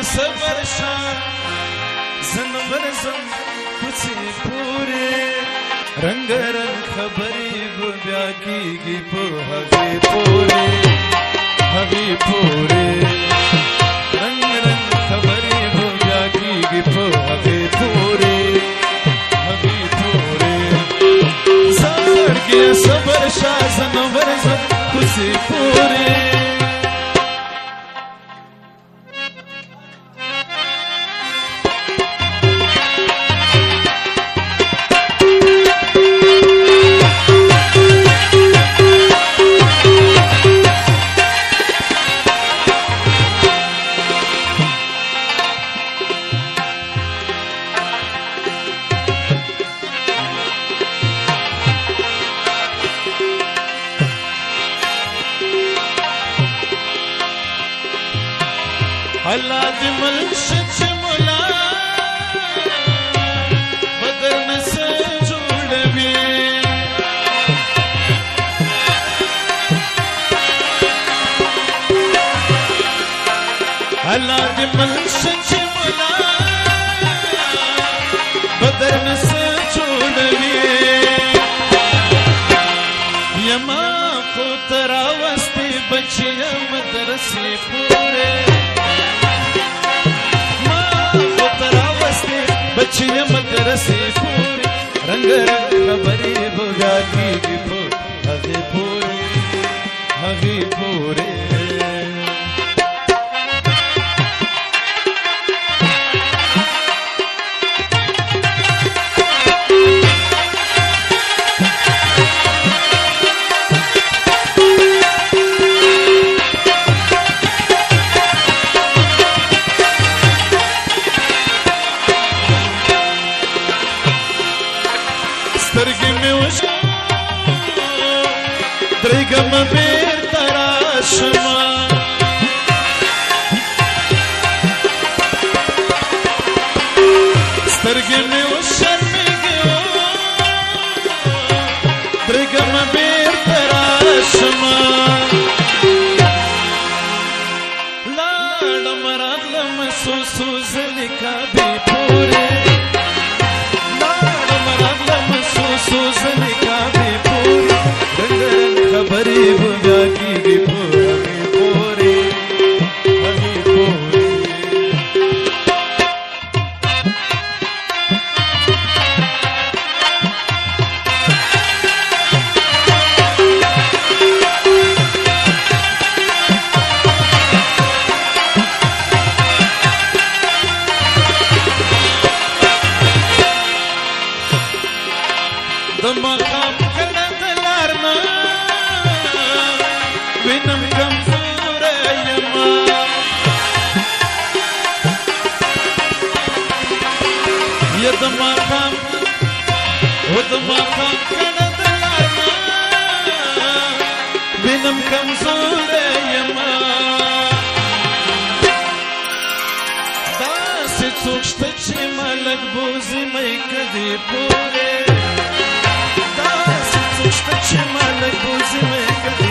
صبر شاه زن ورزم کوڅې پورې رنگ رنگ خبرې به بیا کېږي په هغې پورې رنگ رنگ خبرې به بیا کېږي په هغې پورې زړګیه صبر شاه زن ورزم کوڅې پورې الله دې ملشه چې مولا بدر نه څه جوړوي الله دې ملشه چې مولا بدر نه څه جوړوي یما خو ته راوستې بچیه مدرسې پورې بچیه مدرسې پورې رنگ رنگ خبرې به بیا کېږي په هغې پورې سترګې مې وشو درېږم بېرته راشمه سترګې مې وشرمېږي درېږم بېرته راشمه لاړم راغلم څو څو ځلې کعبې پورې سوزنی کعبې پورې رنگ رنگ خبرې به بیا کېږي په هغې پورې د مقام کله د لار نه وینم کمزوره یما یا د مقام کله د لار نه وینم کمزوره یما داسې څوک شته چې ملک بوزي مې کدې پورې چې مالک بوزي مې